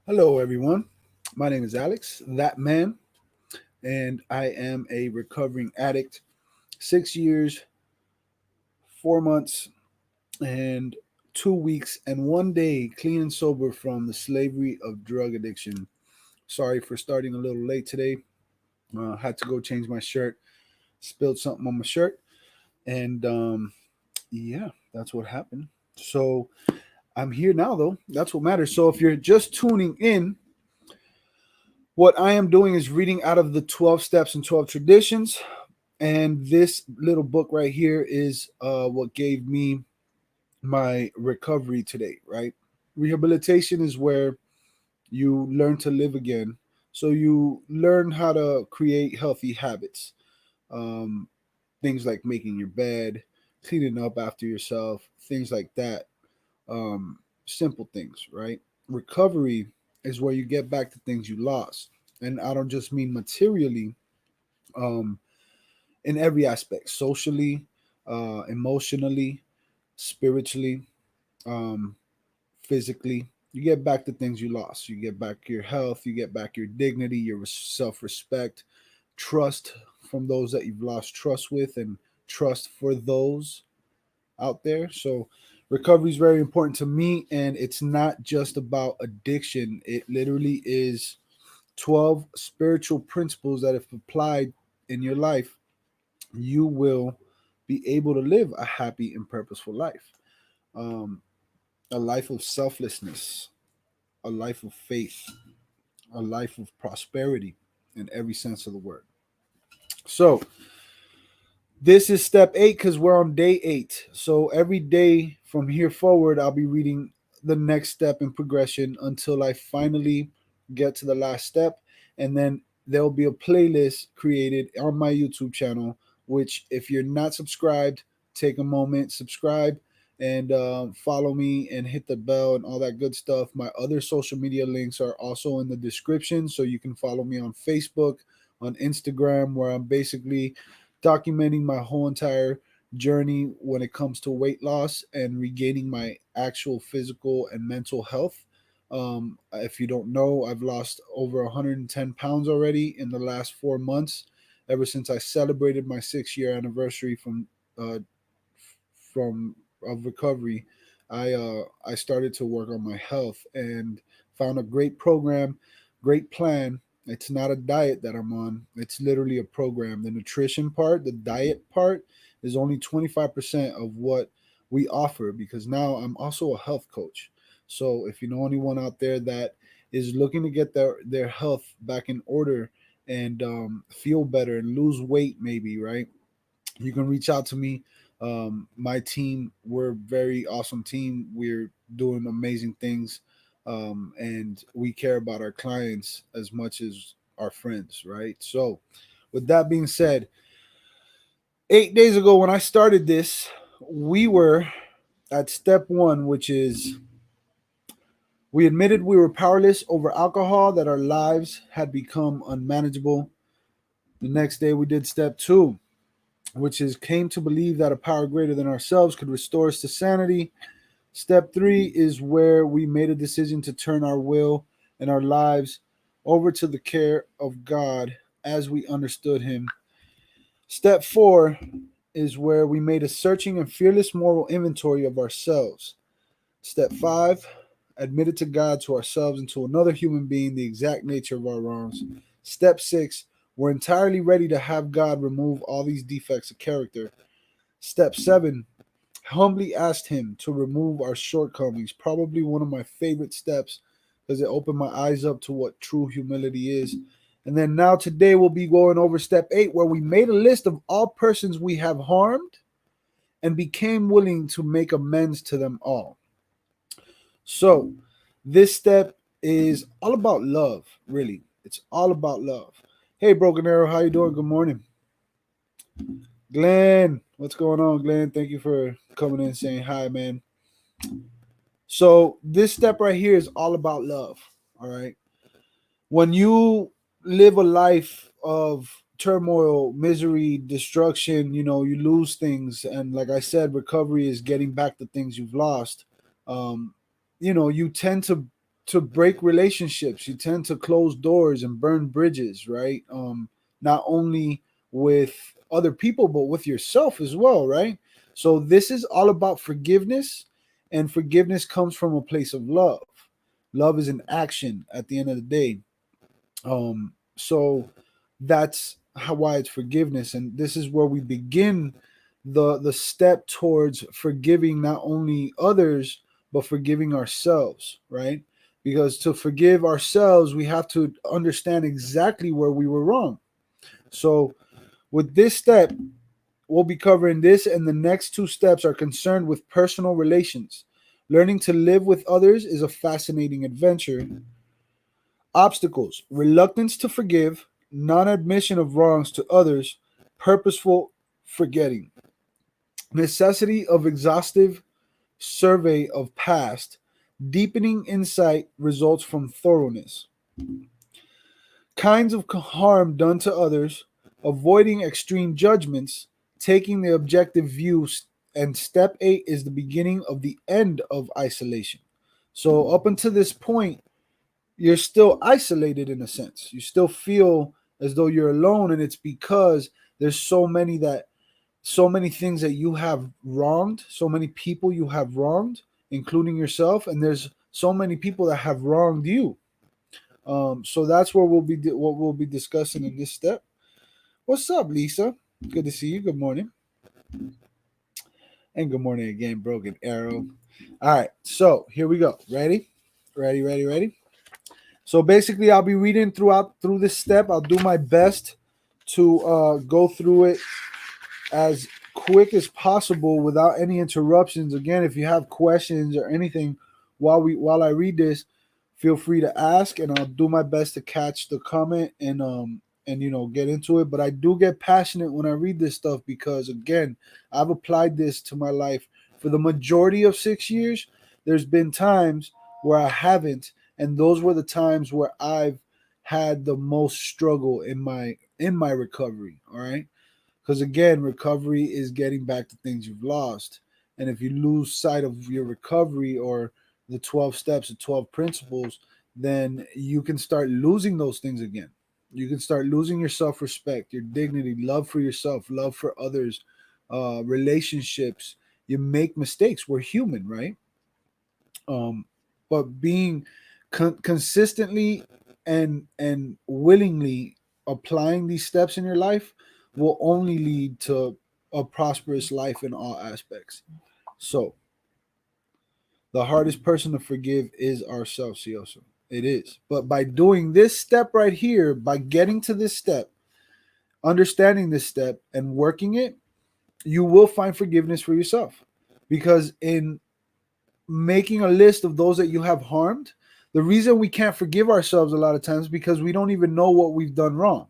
Hello, everyone. My name is Alex, that man, and I am a recovering addict. 6 years, 4 months, and 2 weeks, and 1 day clean and sober from the slavery of drug addiction. Sorry for starting a little late today. Had to go change my shirt, spilled something on my shirt, and yeah, that's what happened. So I'm here now, though. That's what matters. So if you're just tuning in, what I am doing is reading out of the 12 Steps and 12 Traditions. And this little book right here is what gave me my recovery today, right? Rehabilitation is where you learn to live again. So you learn how to create healthy habits. Um, Things like making your bed, cleaning up after yourself, things like that. Simple things, right? Recovery is where you get back the things you lost. And I don't just mean materially, um, in every aspect, socially, emotionally, spiritually, um, physically. You get back the things you lost. You get back your health, you get back your dignity, your self respect, trust from those that you've lost trust with, and trust for those out there. So, recovery is very important to me, and it's not just about addiction, it literally is 12 spiritual principles that, if applied in your life, you will be able to live a happy and purposeful life. Um, a life of selflessness, a life of faith, a life of prosperity in every sense of the word. So, this is step 8 because we're on day 8. So, every day from here forward, I'll be reading the next step in progression until I finally get to the last step. And then there'll be a playlist created on my YouTube channel, which, if you're not subscribed, take a moment, subscribe, and follow me and hit the bell and all that good stuff. My other social media links are also in the description. So you can follow me on Facebook, on Instagram, where I'm basically documenting my whole entire journey when it comes to weight loss and regaining my actual physical and mental health. If you don't know, I've lost over 110 pounds already in the last 4 months, ever since I celebrated my 6 year anniversary uh, from of recovery. I started to work on my health and found a great program, great plan. It's not a diet that I'm on. It's literally a program. The nutrition part, the diet part, is only 25% of what we offer, because now I'm also a health coach. So if you know anyone out there that is looking to get their health back in order and feel better and lose weight, maybe, right? You can reach out to me. My team, we're a very awesome team. We're doing amazing things, and we care about our clients as much as our friends, right? So, with that being said, 8 days ago when I started this, we were at step 1, which is we admitted we were powerless over alcohol, that our lives had become unmanageable. The next day, we did step 2, which is came to believe that a power greater than ourselves could restore us to sanity. Step 3 is where we made a decision to turn our will and our lives over to the care of God as we understood Him. Step 4 is where we made a searching and fearless moral inventory of ourselves. Step 5, admitted to God, to ourselves, and to another human being the exact nature of our wrongs. Step 6, we're entirely ready to have God remove all these defects of character. Step 7, humbly asked Him to remove our shortcomings. Probably one of my favorite steps, because it opened my eyes up to what true humility is. And then now today we'll be going over step 8, where we made a list of all persons we have harmed and became willing to make amends to them all. So this step is all about love, really. It's all about love. Hey, Broken Arrow, how you doing? Good morning. Glenn, what's going on, Glenn? Thank you for coming in saying hi, man. So this step right here is all about love. All right. When you live a life of turmoil, misery, destruction, you lose things. And like I said, recovery is getting back the things you've lost. Um, you tend to break relationships. You tend to close doors and burn bridges, right? Not only with other people, but with yourself as well, right? So this is all about forgiveness, and forgiveness comes from a place of love. Love is an action at the end of the day. So that's why it's forgiveness, and this is where we begin the step towards forgiving not only others but forgiving ourselves, right? Because to forgive ourselves, we have to understand exactly where we were wrong. So with this step, we'll be covering this, and the next two steps are concerned with personal relations. Learning to live with others is a fascinating adventure. Obstacles: reluctance to forgive, non admission of wrongs to others, purposeful forgetting, necessity of exhaustive survey of past, deepening insight results from thoroughness, kinds of harm done to others, avoiding extreme judgments, taking the objective view, and step 8 is the beginning of the end of isolation. So, up until this point, you're still isolated in a sense. You still feel as though you're alone, and it's because there's so many things that you have wronged, so many people you have wronged, including yourself, and there's so many people that have wronged you. So that's what we'll be discussing in this step. What's up, Lisa? Good to see you. Good morning, and good morning again, Broken Arrow. All right, so here we go. Ready? Ready? Ready? Ready? So basically, I'll be reading through this step. I'll do my best to go through it as quick as possible without any interruptions. Again, if you have questions or anything while I read this, feel free to ask, and I'll do my best to catch the comment and get into it. But I do get passionate when I read this stuff because again, I've applied this to my life for the majority of 6 years. There's been times where I haven't, and those were the times where I've had the most struggle in my recovery. All right, because again, recovery is getting back to things you've lost. And if you lose sight of your recovery or the 12 steps, the 12 principles, then you can start losing those things again. You can start losing your self respect, your dignity, love for yourself, love for others, relationships. You make mistakes. We're human, right? Um, but being consistently and willingly applying these steps in your life will only lead to a prosperous life in all aspects. So the hardest person to forgive is ourselves, Cioso. It is. But by doing this step right here, by getting to this step, understanding this step and working it, you will find forgiveness for yourself. Because in making a list of those that you have harmed, the reason we can't forgive ourselves a lot of times is because we don't even know what we've done wrong,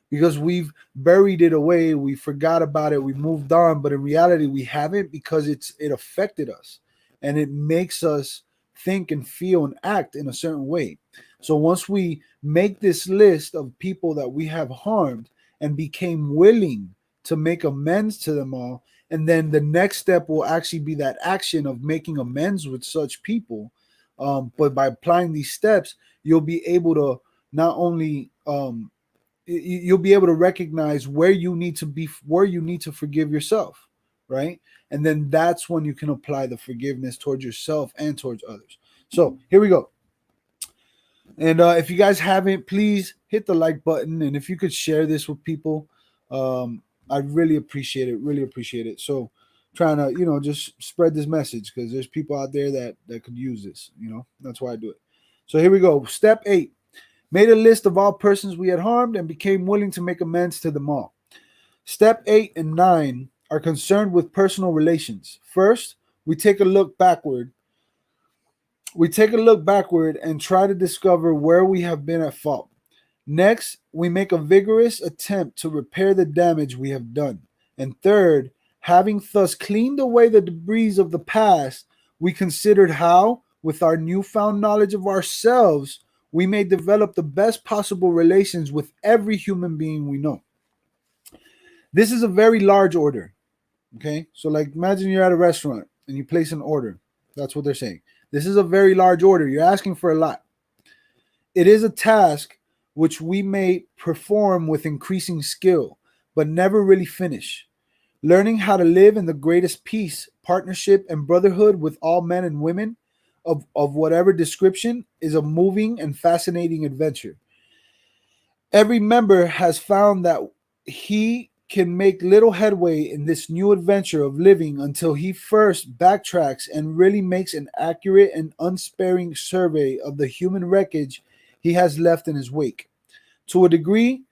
because we've buried it away, we forgot about it, we moved on, but in reality we haven't, because it affected us and it makes us think and feel and act in a certain way. So once we make this list of people that we have harmed and became willing to make amends to them all, and then the next step will actually be that action of making amends with such people. But by applying these steps, you'll be able to not only you'll be able to recognize where you need to forgive yourself, right? And then that's when you can apply the forgiveness towards yourself and towards others. So here we go. And if you guys haven't, please hit the like button, and if you could share this with people, I'd really appreciate it. Really appreciate it. So trying to just spread this message, because there's people out there that could use this. That's why I do it. So here we go. Step 8: made a list of all persons we had harmed and became willing to make amends to them all. Step 8 and 9 are concerned with personal relations. First, we take a look backward. We take a look backward and try to discover where we have been at fault. Next, we make a vigorous attempt to repair the damage we have done. And third, having thus cleaned away the debris of the past, we considered how, with our newfound knowledge of ourselves, we may develop the best possible relations with every human being we know. This is a very large order. Okay, so like imagine you're at a restaurant and you place an order. That's what they're saying. This is a very large order. You're asking for a lot. It is a task which we may perform with increasing skill, but never really finish. Learning how to live in the greatest peace, partnership, and brotherhood with all men and women of whatever description is a moving and fascinating adventure. Every member has found that he can make little headway in this new adventure of living until he first backtracks and really makes an accurate and unsparing survey of the human wreckage he has left in his wake. To a degree,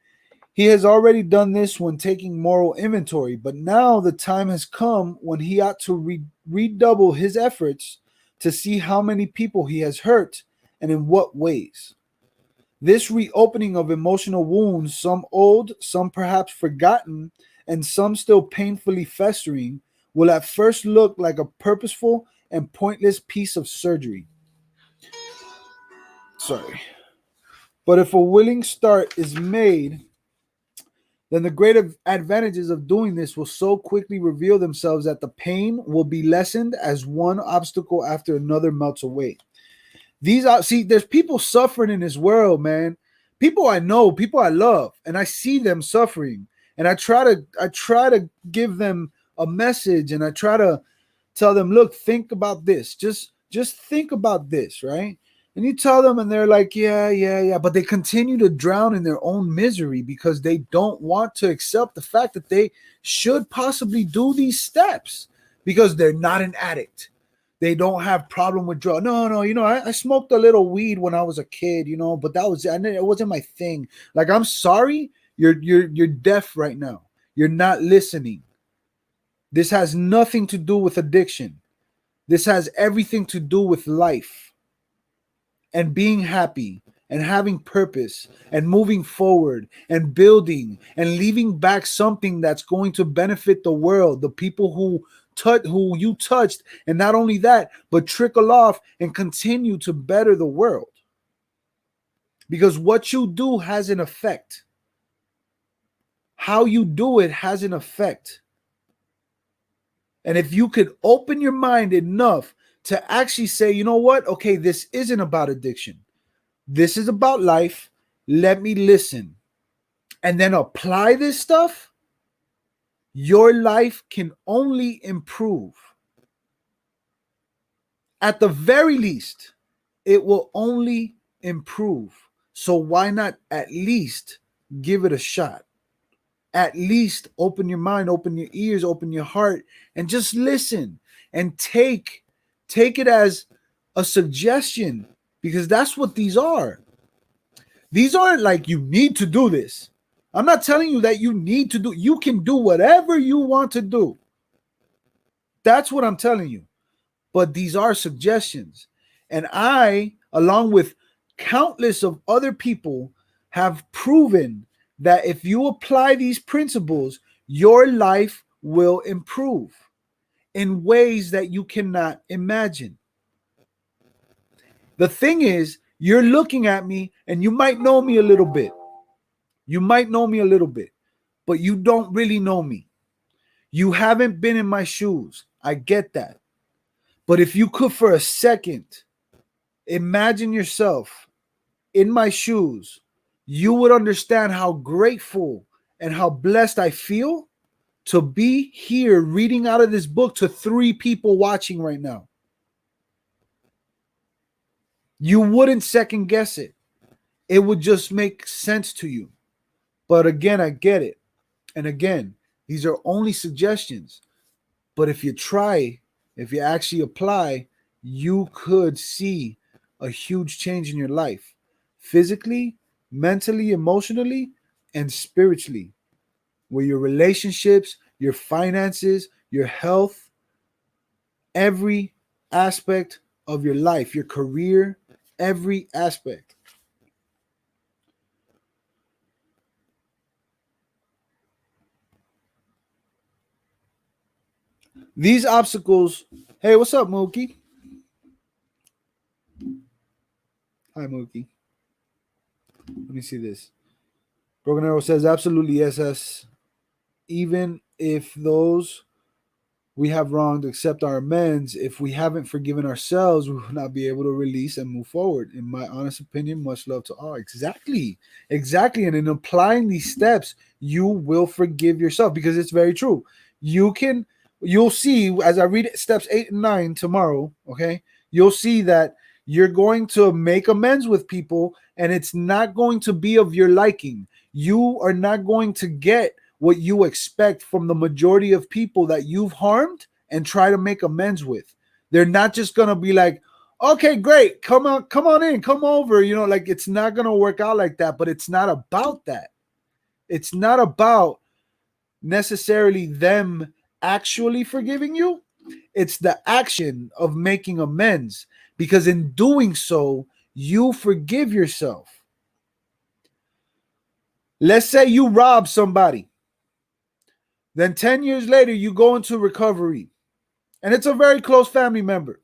he has already done this when taking moral inventory, but now the time has come when he ought to redouble his efforts to see how many people he has hurt and in what ways. This reopening of emotional wounds, some old, some perhaps forgotten, and some still painfully festering, will at first look like a purposeful and pointless piece of surgery. Sorry. But if a willing start is made, then the great advantages of doing this will so quickly reveal themselves that the pain will be lessened as one obstacle after another melts away. These are see, there's people suffering in this world, man. People I know, people I love, and I see them suffering. And I try to give them a message, and I try to tell them, look, think about this. Just think about this, right? And you tell them, and they're like, yeah, yeah, yeah. But they continue to drown in their own misery because they don't want to accept the fact that they should possibly do these steps because they're not an addict. They don't have problem with drugs. No, no, I smoked a little weed when I was a kid, but that was it wasn't my thing. Like, I'm sorry, you're deaf right now. You're not listening. This has nothing to do with addiction. This has everything to do with life and being happy and having purpose and moving forward and building and leaving back something that's going to benefit the world, the people who you touched, and not only that, but trickle off and continue to better the world. Because what you do has an effect. How you do it has an effect. And if you could open your mind enough to actually say, you know what? Okay, this isn't about addiction. This is about life. Let me listen. And then apply this stuff. Your life can only improve. At the very least, it will only improve. So why not at least give it a shot? At least open your mind, open your ears, open your heart, and just listen and take it as a suggestion, because that's what these are. These aren't like you need to do this. I'm not telling you that you need to do. You can do whatever you want to do. That's what I'm telling you. But these are suggestions. And I, along with countless of other people, have proven that if you apply these principles, your life will improve in ways that you cannot imagine. The thing is, you're looking at me and you might know me a little bit. You might know me a little bit, but you don't really know me. You haven't been in my shoes. I get that. But if you could for a second imagine yourself in my shoes, you would understand how grateful and how blessed I feel to be here reading out of this book to 3 people watching right now. You wouldn't second guess it. It would just make sense to you. But again, I get it. And again, these are only suggestions. But if you try, if you actually apply, you could see a huge change in your life, physically, mentally, emotionally, and spiritually, where your relationships, your finances, your health, every aspect of your life, your career, every aspect. These obstacles. Hey, what's up, Mookie? Hi, Mookie. Let me see this. Broken Arrow says absolutely yes. Even if those we have wronged, accept our amends. If we haven't forgiven ourselves, we will not be able to release and move forward. In my honest opinion, much love to all. Exactly. Exactly. And in applying these steps, you will forgive yourself, because it's very true. You'll see as I read steps 8 and 9 tomorrow, okay? You'll see that you're going to make amends with people, and it's not going to be of your liking. You are not going to get what you expect from the majority of people that you've harmed and try to make amends with. They're not just gonna be like, okay, great, come on in, come over. Like, it's not gonna work out like that. But it's not about that. It's not about necessarily them actually forgiving you. It's the action of making amends, because in doing so, you forgive yourself. Let's say you rob somebody. Then 10 years later, you go into recovery, and it's a very close family member.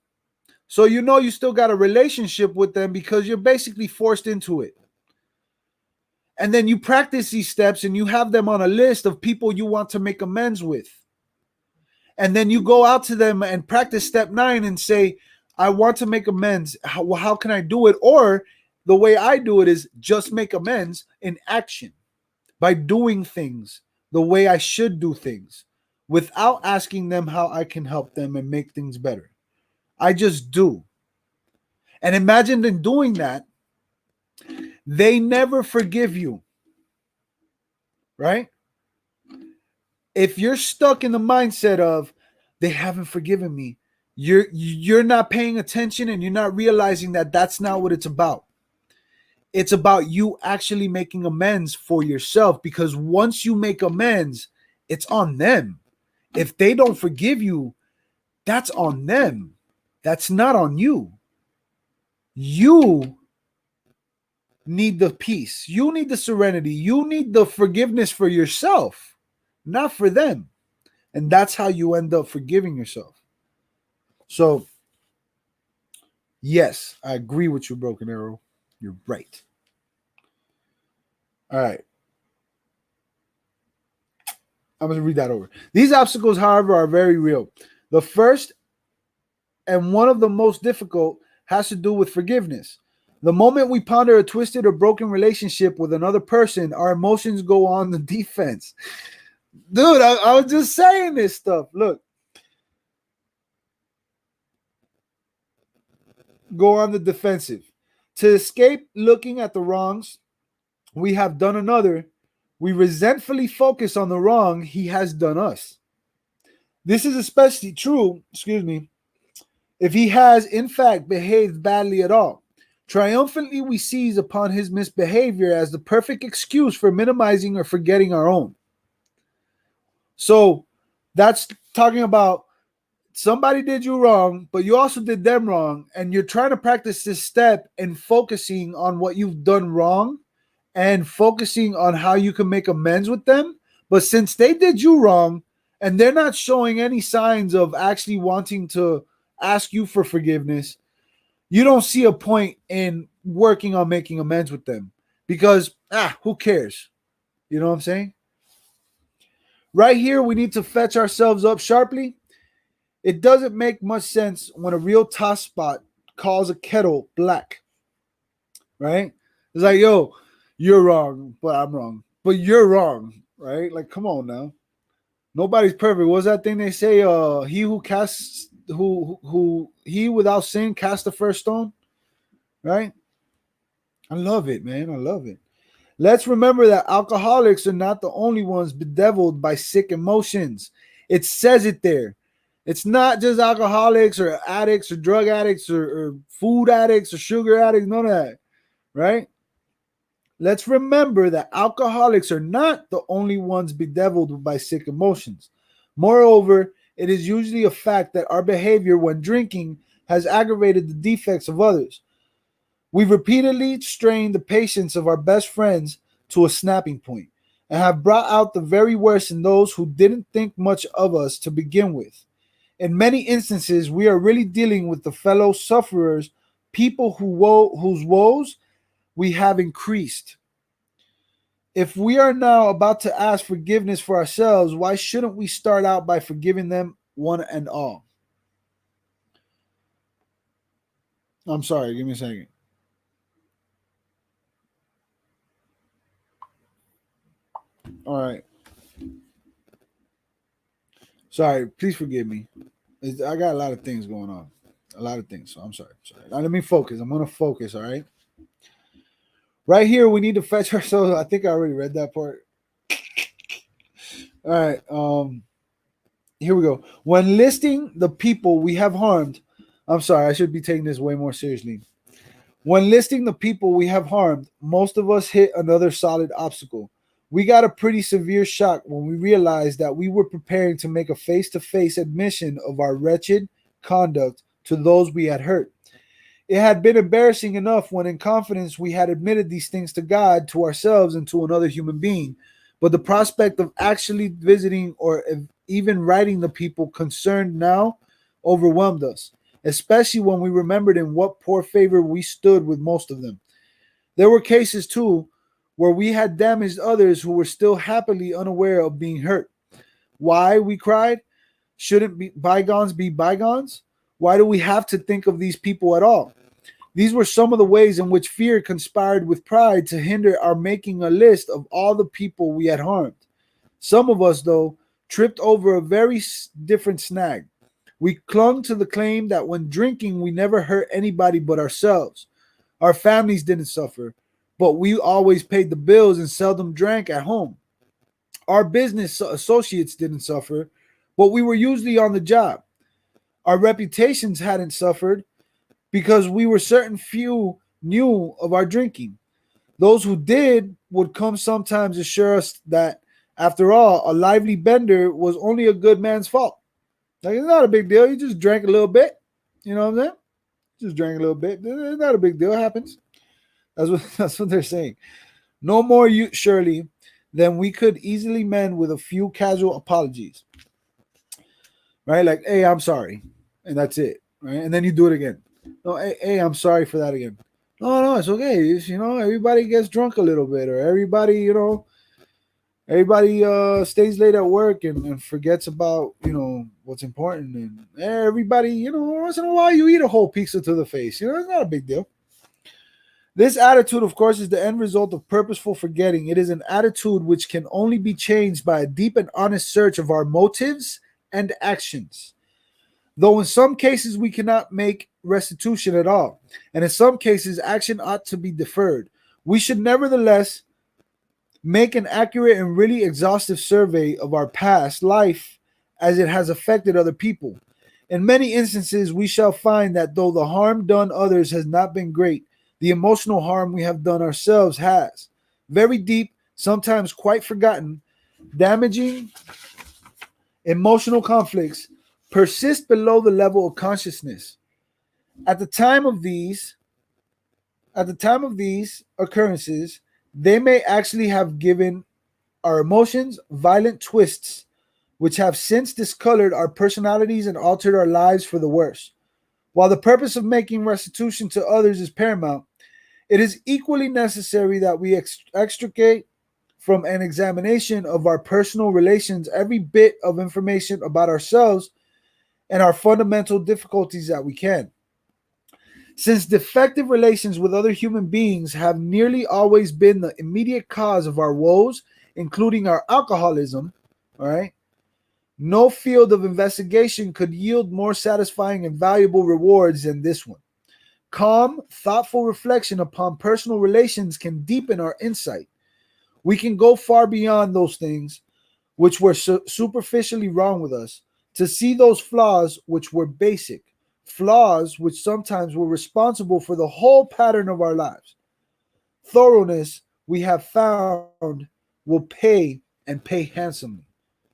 So you still got a relationship with them because you're basically forced into it. And then you practice these steps and you have them on a list of people you want to make amends with. And then you go out to them and practice step 9 and say, I want to make amends. How can I do it? Or the way I do it is just make amends in action, by doing things the way I should do things, without asking them how I can help them and make things better. I just do. And imagine in doing that, they never forgive you, right? If you're stuck in the mindset of they haven't forgiven me, you're not paying attention, and you're not realizing that that's not what it's about. It's about you actually making amends for yourself, because once you make amends, it's on them. If they don't forgive you, that's on them. That's not on you. You need the peace. You need the serenity. You need the forgiveness for yourself, not for them. And that's how you end up forgiving yourself. So, yes, I agree with you, Broken Arrow. You're right. All right. I'm going to read that over. These obstacles, however, are very real. The first, and one of the most difficult, has to do with forgiveness. The moment we ponder a twisted or broken relationship with another person, our emotions go on the defense. Dude, I was just saying this stuff. Look. Go on the defensive. To escape looking at the wrongs we have done another, we resentfully focus on the wrong he has done us. This is especially true, if he has in fact behaved badly at all. Triumphantly, we seize upon his misbehavior as the perfect excuse for minimizing or forgetting our own. So that's talking about somebody did you wrong, but you also did them wrong, and you're trying to practice this step and focusing on what you've done wrong and focusing on how you can make amends with them. But since they did you wrong and they're not showing any signs of actually wanting to ask you for forgiveness, you don't see a point in working on making amends with them, because who cares? You know what I'm saying? Right here, we need to fetch ourselves up sharply. It doesn't make much sense when a real toss spot calls a kettle black, right? It's like, yo, you're wrong, but I'm wrong. But you're wrong, right? Like, come on now. Nobody's perfect. What's that thing they say? He without sin cast the first stone, right? I love it, man. I love it. Let's remember that alcoholics are not the only ones bedeviled by sick emotions. It says it there. It's not just alcoholics or addicts or drug addicts or food addicts or sugar addicts, none of that, right? Let's remember that alcoholics are not the only ones bedeviled by sick emotions. Moreover, it is usually a fact that our behavior when drinking has aggravated the defects of others. We've repeatedly strained the patience of our best friends to a snapping point and have brought out the very worst in those who didn't think much of us to begin with. In many instances, we are really dealing with the fellow sufferers, people whose woes we have increased. If we are now about to ask forgiveness for ourselves, why shouldn't we start out by forgiving them one and all. I'm sorry, give me a second. All right. Sorry, please forgive me. I got a lot of things going on. A lot of things. So I'm sorry. Sorry. Now let me focus. I'm gonna focus, all right? Right here, we need to fetch ourselves. I think I already read that part. All right. Here we go. When listing the people we have harmed, I'm sorry, I should be taking this way more seriously. When listing the people we have harmed, most of us hit another solid obstacle. We got a pretty severe shock when we realized that we were preparing to make a face to face admission of our wretched conduct to those we had hurt. It had been embarrassing enough when, in confidence, we had admitted these things to God, to ourselves, and to another human being. But the prospect of actually visiting or even writing the people concerned now overwhelmed us, especially when we remembered in what poor favor we stood with most of them. There were cases, too, where we had damaged others who were still happily unaware of being hurt. Why, we cried, shouldn't bygones be bygones? Why do we have to think of these people at all? These were some of the ways in which fear conspired with pride to hinder our making a list of all the people we had harmed. Some of us, though, tripped over a very different snag. We clung to the claim that when drinking, we never hurt anybody but ourselves. Our families didn't suffer, but we always paid the bills and seldom drank at home. Our business associates didn't suffer, but we were usually on the job. Our reputations hadn't suffered because we were certain few knew of our drinking. Those who did would come sometimes assure us that, after all, a lively bender was only a good man's fault. Like, it's not a big deal. You just drank a little bit. You know what I'm saying? Just drank a little bit. It's not a big deal. It happens. That's what they're saying. No more, you surely, than we could easily mend with a few casual apologies. Right? Like, hey, I'm sorry. And that's it. Right? And then you do it again. No, hey, I'm sorry for that again. No, it's okay. It's, everybody gets drunk a little bit, or everybody stays late at work and forgets about what's important, and everybody once in a while you eat a whole pizza to the face. It's not a big deal. This attitude, of course, is the end result of purposeful forgetting. It is an attitude which can only be changed by a deep and honest search of our motives and actions. Though in some cases we cannot make restitution at all, and in some cases action ought to be deferred, we should nevertheless make an accurate and really exhaustive survey of our past life as it has affected other people. In many instances, we shall find that though the harm done others has not been great, the emotional harm we have done ourselves has. Very deep, sometimes quite forgotten, damaging emotional conflicts persist below the level of consciousness. At the time of these occurrences, they may actually have given our emotions violent twists, which have since discolored our personalities and altered our lives for the worse. While the purpose of making restitution to others is paramount, it is equally necessary that we extricate from an examination of our personal relations every bit of information about ourselves and our fundamental difficulties that we can. Since defective relations with other human beings have nearly always been the immediate cause of our woes, including our alcoholism, all right, no field of investigation could yield more satisfying and valuable rewards than this one. Calm, thoughtful reflection upon personal relations can deepen our insight. We can go far beyond those things which were superficially wrong with us to see those flaws which were basic, flaws which sometimes were responsible for the whole pattern of our lives. Thoroughness, we have found, will pay and pay handsomely.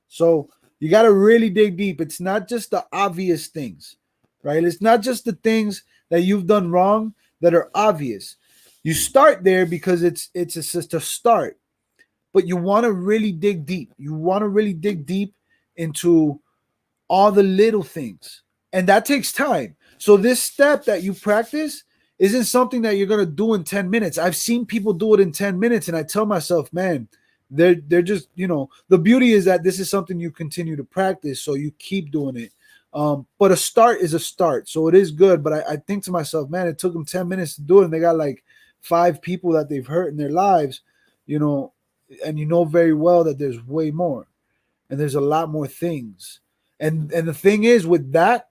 So you got to really dig deep. It's not just the obvious things, right? It's not just the things that you've done wrong that are obvious. You start there because it's just a start, but you want to really dig deep. You want to really dig deep into all the little things, and that takes time. So this step that you practice isn't something that you're going to do in 10 minutes. I've seen people do it in 10 minutes, and I tell myself, man, They're just, the beauty is that this is something you continue to practice, so you keep doing it. But a start is a start, so it is good. But I think to myself, man, it took them 10 minutes to do it, and they got like 5 people that they've hurt in their lives, you know, and you know very well that there's way more, and there's a lot more things. And the thing is with that,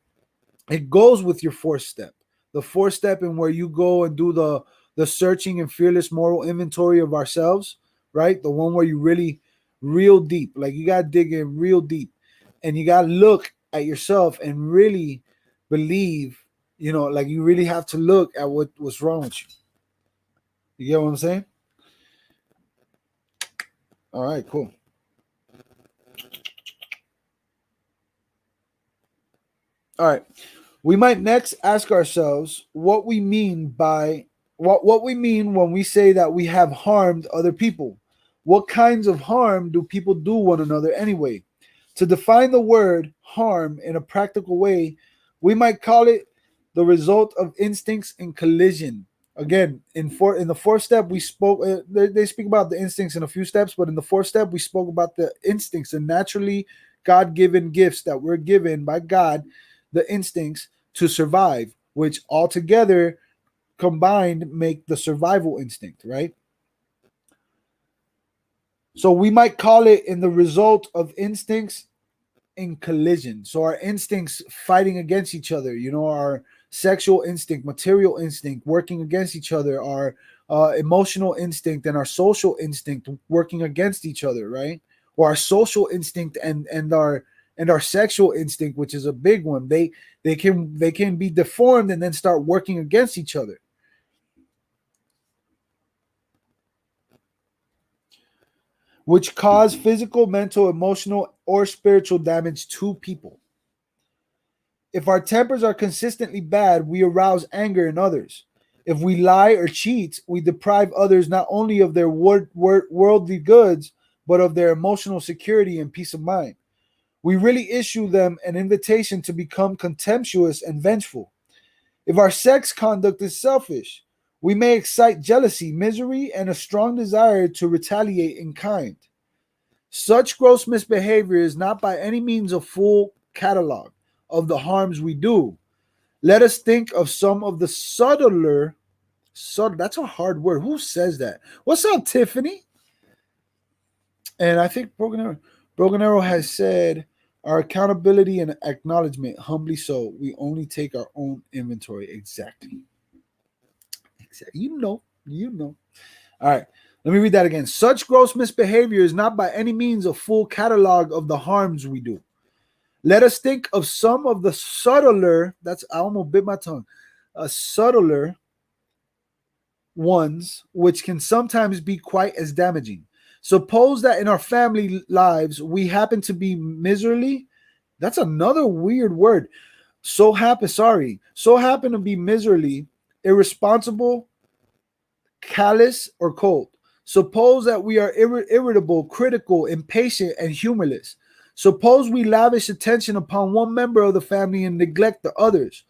it goes with your fourth step. The fourth step in where you go and do the searching and fearless moral inventory of ourselves, right? The one where you really real deep, like you gotta dig in real deep, and you gotta look at yourself and really believe, like you really have to look at what's wrong with you. You get what I'm saying? All right, cool. All right. We might next ask ourselves what we mean when we say that we have harmed other people. What kinds of harm do people do one another anyway? To define the word harm in a practical way, we might call it the result of instincts in collision. Again, in the fourth step, we spoke. They speak about the instincts in a few steps, but in the fourth step, we spoke about the instincts and naturally God-given gifts that we're given by God, the instincts to survive, which altogether combined make the survival instinct, right? So we might call it in the result of instincts in collision. So our instincts fighting against each other, our sexual instinct, material instinct working against each other, our emotional instinct and our social instinct working against each other, right? Or our social instinct and our sexual instinct, which is a big one. They can be deformed and then start working against each other. Which cause physical, mental, emotional, or spiritual damage to people. If our tempers are consistently bad, we arouse anger in others. If we lie or cheat, we deprive others not only of their worldly goods, but of their emotional security and peace of mind. We really issue them an invitation to become contemptuous and vengeful. If our sex conduct is selfish, we may excite jealousy, misery, and a strong desire to retaliate in kind. Such gross misbehavior is not by any means a full catalog of the harms we do. Let us think of some of the subtle, that's a hard word. Who says that? What's up, Tiffany? And I think Broken Arrow has said, our accountability and acknowledgement, humbly so. We only take our own inventory. Exactly. You know. All right. Let me read that again. Such gross misbehavior is not by any means a full catalog of the harms we do. Let us think of some of the subtler, I almost bit my tongue, subtler ones, which can sometimes be quite as damaging. Suppose that in our family lives, we happen to be miserly. That's another weird word. So happen to be miserly, irresponsible, callous, or cold. Suppose that we are irritable, critical, impatient, and humorless. Suppose we lavish attention upon one member of the family and neglect the others.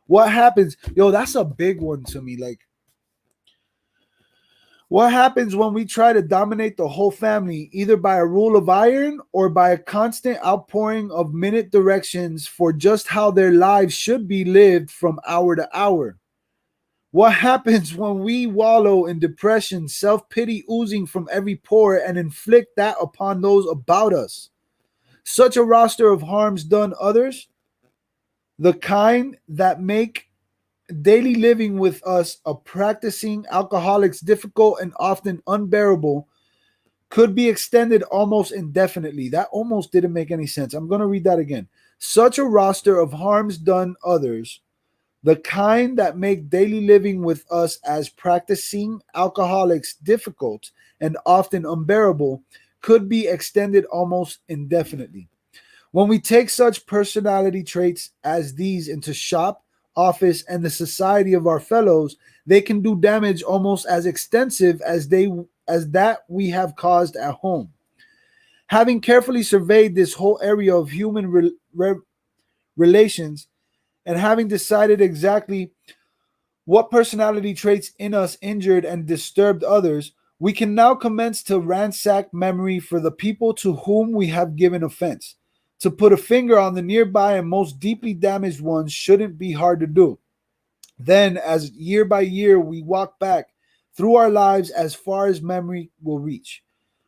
What happens? Yo, that's a big one to me. Like, what happens when we try to dominate the whole family, either by a rule of iron or by a constant outpouring of minute directions for just how their lives should be lived from hour to hour? What happens when we wallow in depression, self-pity oozing from every pore, and inflict that upon those about us? Such a roster of harms done others, the kind that make daily living with us a practicing alcoholics difficult and often unbearable, could be extended almost indefinitely. That almost didn't make any sense. I'm going to read that again. Such a roster of harms done others, the kind that make daily living with us as practicing alcoholics difficult and often unbearable, could be extended almost indefinitely. When we take such personality traits as these into shop, office, and the society of our fellows, they can do damage almost as extensive as that we have caused at home. Having carefully surveyed this whole area of human relations, and having decided exactly what personality traits in us injured and disturbed others, We can now commence to ransack memory for the people to whom we have given offense. To put a finger on the nearby and most deeply damaged ones shouldn't be hard to do. Then, as year by year we walk back through our lives as far as memory will reach,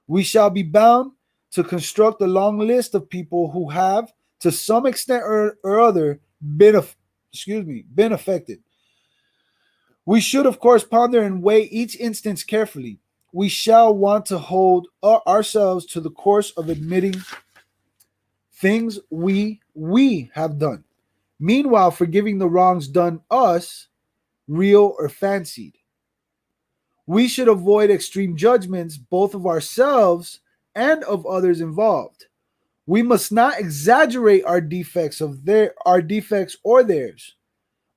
we shall be bound to construct a long list of people who have, to some extent or other, been affected. We should, of course, ponder and weigh each instance carefully. We shall want to hold ourselves to the course of admitting things we have done. Meanwhile, forgiving the wrongs done us, real or fancied. We should avoid extreme judgments both of ourselves and of others involved. We must not exaggerate our defects or theirs.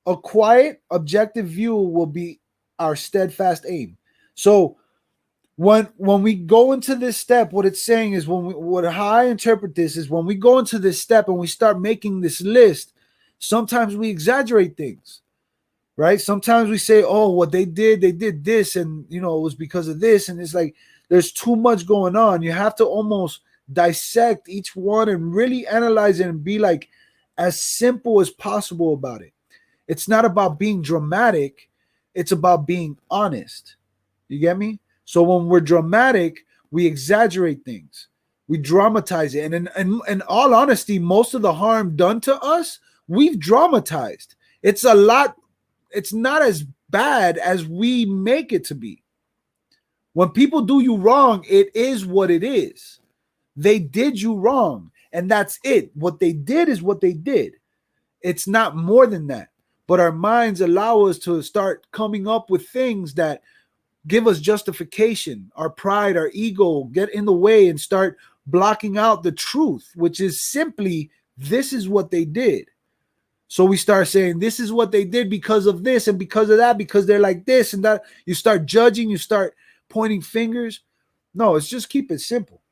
A quiet, objective view will be our steadfast aim. So when we go into this step, what it's saying is how I interpret this is when we go into this step and we start making this list, sometimes we exaggerate things, right? Sometimes we say, oh, what they did this, and it was because of this, and it's like there's too much going on. You have to almost dissect each one and really analyze it and be like as simple as possible about it. It's not about being dramatic, it's about being honest. You get me? So when we're dramatic, we exaggerate things. We dramatize it. And in all honesty, most of the harm done to us, we've dramatized. It's not as bad as we make it to be. When people do you wrong, it is what it is. They did you wrong, and that's it. What they did is what they did. It's not more than that. But our minds allow us to start coming up with things that give us justification. Our pride, our ego get in the way and start blocking out the truth, which is simply, this is what they did. So we start saying, this is what they did because of this and because of that, because they're like this and that. You start judging, you start pointing fingers. No, it's just keep it simple.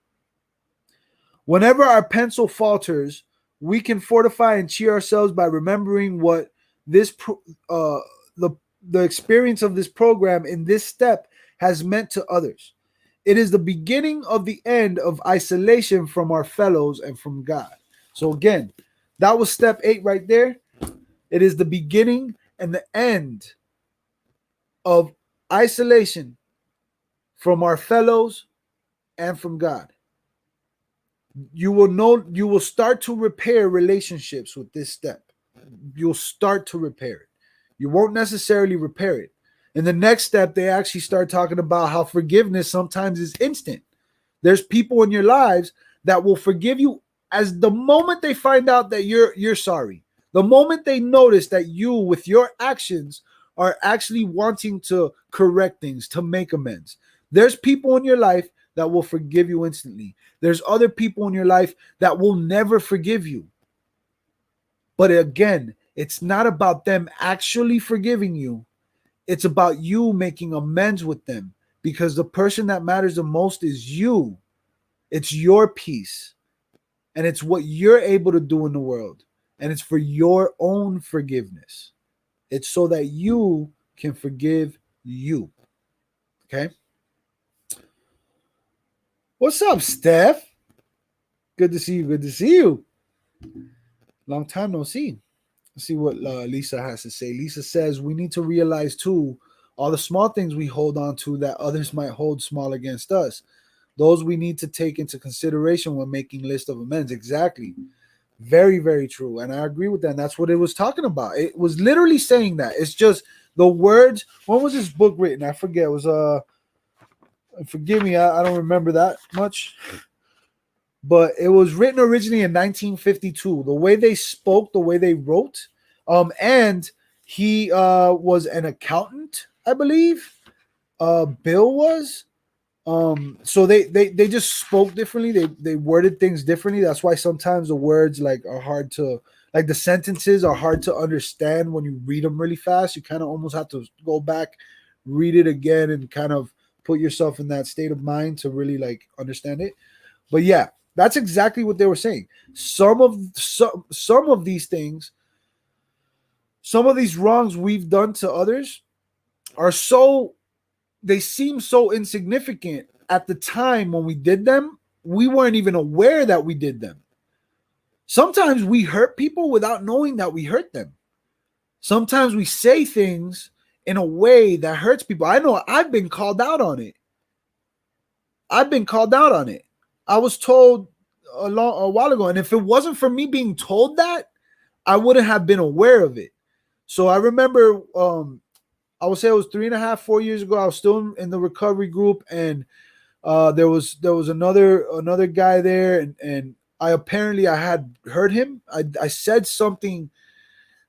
Whenever our pencil falters, we can fortify and cheer ourselves by remembering what the experience of this program in this step has meant to others. It is the beginning of the end of isolation from our fellows and from God. So again, that was step 8 right there. It is the beginning and the end of isolation from our fellows and from God. You will start to repair relationships with this step. You'll start to repair it. You won't necessarily repair it. In the next step, they actually start talking about how forgiveness sometimes is instant. There's people in your lives that will forgive you as the moment they find out that you're sorry. The moment they notice that you, with your actions, are actually wanting to correct things, to make amends. There's people in your life that will forgive you instantly. There's other people in your life that will never forgive you. But again, it's not about them actually forgiving you. It's about you making amends with them, because the person that matters the most is you. It's your peace. And it's what you're able to do in the world. And it's for your own forgiveness. It's so that you can forgive you. Okay? What's up, Steph? Good to see you. Good to see you. Long time no see. Let's see what Lisa has to say. Lisa says, we need to realize, too, all the small things we hold on to that others might hold small against us. Those we need to take into consideration when making list of amends. Exactly. Very, very true. And I agree with that. And that's what it was talking about. It was literally saying that. It's just the words. When was this book written? I forget. It was, forgive me, I don't remember that much. But it was written originally in 1952. The way they spoke, the way they wrote. And he was an accountant, I believe. Bill was. So they just spoke differently. They worded things differently. That's why sometimes the words are hard to, the sentences are hard to understand when you read them really fast. You kind of almost have to go back, read it again, and kind of put yourself in that state of mind to really understand it. But yeah, that's exactly what they were saying. Some of these things, some of these wrongs we've done to others are so they seem so insignificant at the time when we did them. We weren't even aware that we did them. Sometimes we hurt people without knowing that we hurt them. Sometimes we say things in a way that hurts people. I know I've been called out on it. I've been called out on it. I was told a while ago, and if it wasn't for me being told that, I wouldn't have been aware of it. So I remember, I would say it was 3.5, 4 years ago. I was still in the recovery group, and there was another guy there, and I had hurt him. I said something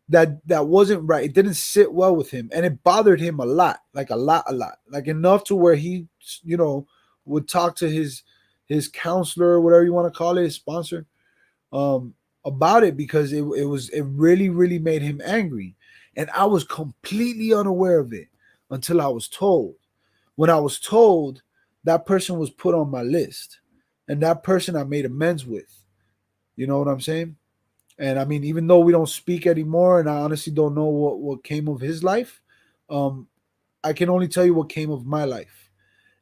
that wasn't right. It didn't sit well with him, and it bothered him a lot, like a lot, like enough to where he, would talk to his counselor, whatever you want to call it, his sponsor, um, about it, because it really really made him angry, and I was completely unaware of it until I was told. When I was told, that person was put on my list, and that person I made amends with. You know what I'm saying? And I mean, even though we don't speak anymore, and I honestly don't know what came of his life, um, I can only tell you what came of my life.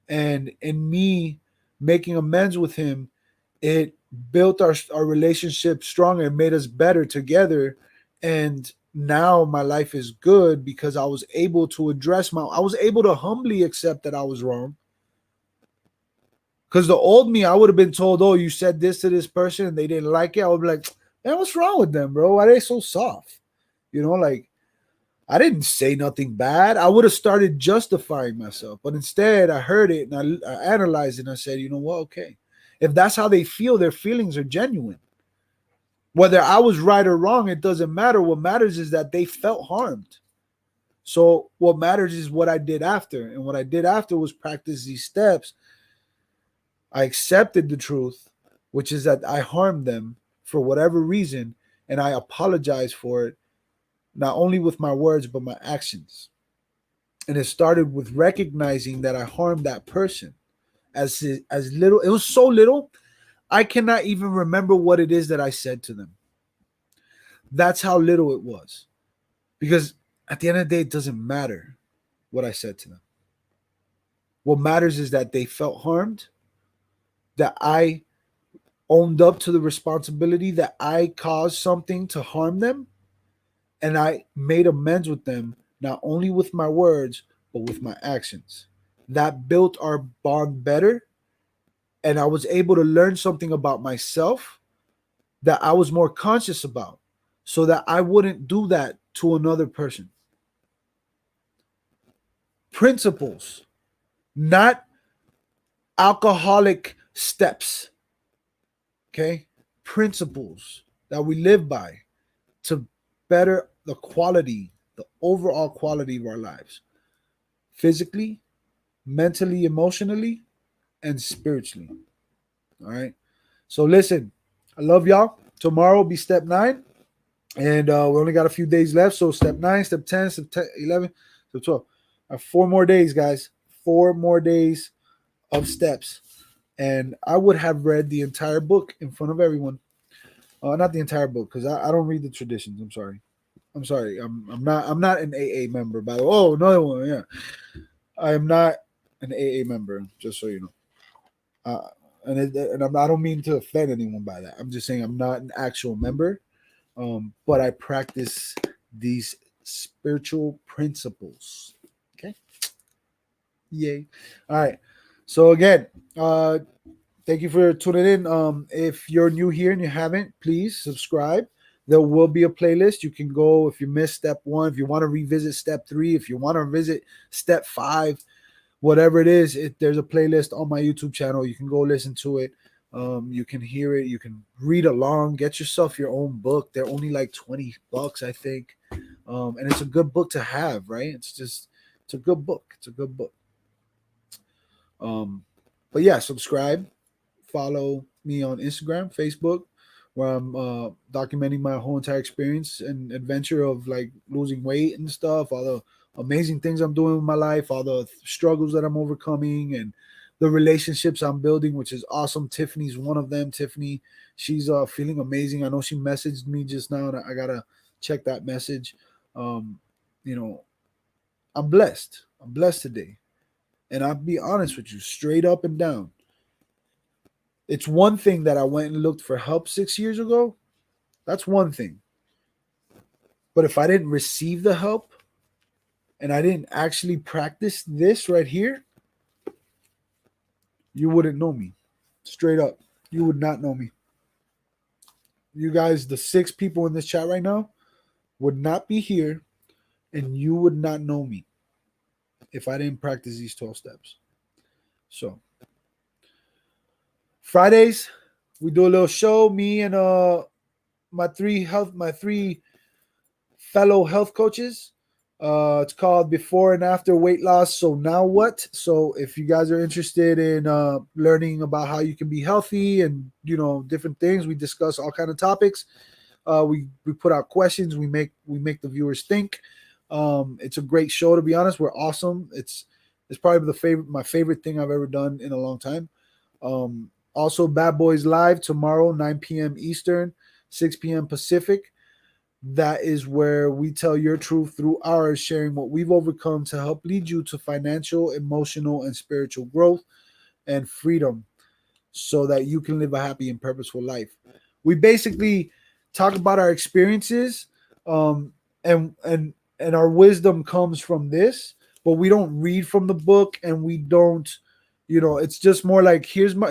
And in me making amends with him, it built our relationship stronger and made us better together. And now my life is good because I was able to I was able to humbly accept that I was wrong. Because the old me, I would have been told, "Oh, you said this to this person and they didn't like it." I would be like, "Man, what's wrong with them, bro? Why are they so soft?" Like, I didn't say nothing bad. I would have started justifying myself, but instead, I heard it and I analyzed it and I said, "You know what? Okay, if that's how they feel, their feelings are genuine. Whether I was right or wrong, it doesn't matter. What matters is that they felt harmed. So what matters is what I did after, and what I did after was practice these steps. I accepted the truth, which is that I harmed them for whatever reason, and I apologize for it, not only with my words, but my actions. And it started with recognizing that I harmed that person as little. It was so little, I cannot even remember what it is that I said to them. That's how little it was. Because at the end of the day, it doesn't matter what I said to them. What matters is that they felt harmed, that I owned up to the responsibility that I caused something to harm them, and I made amends with them, not only with my words, but with my actions. That built our bond better, and I was able to learn something about myself that I was more conscious about, so that I wouldn't do that to another person. Principles, not alcoholic steps. Okay? Principles that we live by to better the quality, the overall quality of our lives, physically, mentally, emotionally, and spiritually. All right. So listen, I love y'all. Tomorrow will be step 9, and we only got a few days left. So step 9, step 10, step 10, 11, step 12. 4 more days, guys. 4 more days of steps. And I would have read the entire book in front of everyone. Not the entire book, because I don't read the traditions. I'm sorry. I'm sorry. I'm not an AA member, by the way. Oh, another one. Yeah, I am not an AA member. Just so you know. And I don't mean to offend anyone by that. I'm just saying I'm not an actual member. But I practice these spiritual principles. Okay. Yay. All right. So again, thank you for tuning in. If you're new here and you haven't, please subscribe. There will be a playlist. You can go if you missed step 1, if you want to revisit step 3, if you want to visit step 5, whatever it is. There's a playlist on my YouTube channel. You can go listen to it. You can hear it. You can read along. Get yourself your own book. They're only like $20, I think. And it's a good book to have, right? It's a good book. It's a good book. But yeah, subscribe, follow me on Instagram, Facebook, where I'm documenting my whole entire experience and adventure of like losing weight and stuff, all the amazing things I'm doing with my life, all the struggles that I'm overcoming, and the relationships I'm building, which is awesome. Tiffany's one of them. Tiffany, she's feeling amazing. I know she messaged me just now, and I gotta check that message. Um, you know, I'm blessed. I'm blessed today. And I'll be honest with you, straight up and down. It's one thing that I went and looked for help 6 years ago. That's one thing. But if I didn't receive the help and I didn't actually practice this right here, you wouldn't know me. Straight up. You would not know me. You guys, the 6 people in this chat right now, would not be here and you would not know me if I didn't practice these 12 steps. So, Fridays, we do a little show. Me and my three fellow health coaches. It's called Before and After Weight Loss. So now what? So if you guys are interested in learning about how you can be healthy and different things, we discuss all kind of topics. We put out questions. We make the viewers think. It's a great show, to be honest. We're awesome. It's probably my favorite thing I've ever done in a long time. Also, Bad Boys Live tomorrow, 9 p.m. Eastern, 6 p.m. Pacific. That is where we tell your truth through ours, sharing what we've overcome to help lead you to financial, emotional, and spiritual growth and freedom so that you can live a happy and purposeful life. We basically talk about our experiences, and our wisdom comes from this, but we don't read from the book, and we don't, it's just more like here's my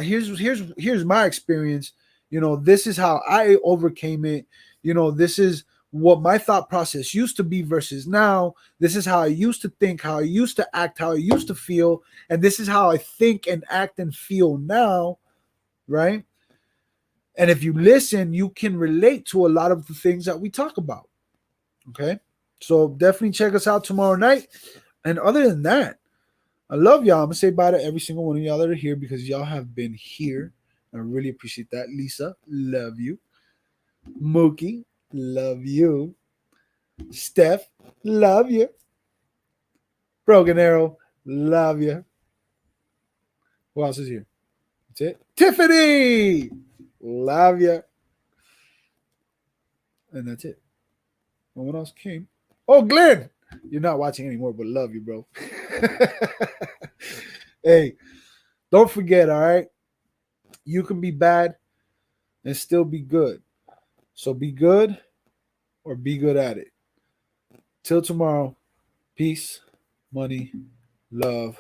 experience. This is how I overcame it. This is what my thought process used to be versus now. This is how I used to think, how I used to act, how I used to feel, and this is how I think and act and feel now, right? And if you listen, you can relate to a lot of the things that we talk about. Okay? So definitely check us out tomorrow night. And other than that, I love y'all. I'm gonna say bye to every single one of y'all that are here because y'all have been here. I really appreciate that. Lisa, love you. Mookie, love you. Steph, love you. Broken Arrow, love you. Who else is here? That's it. Tiffany, love you. And that's it. Well, what else came? Oh, Glenn, you're not watching anymore, but love you, bro. Hey, don't forget, all right? You can be bad and still be good. So be good or be good at it. Till tomorrow, peace, money, love.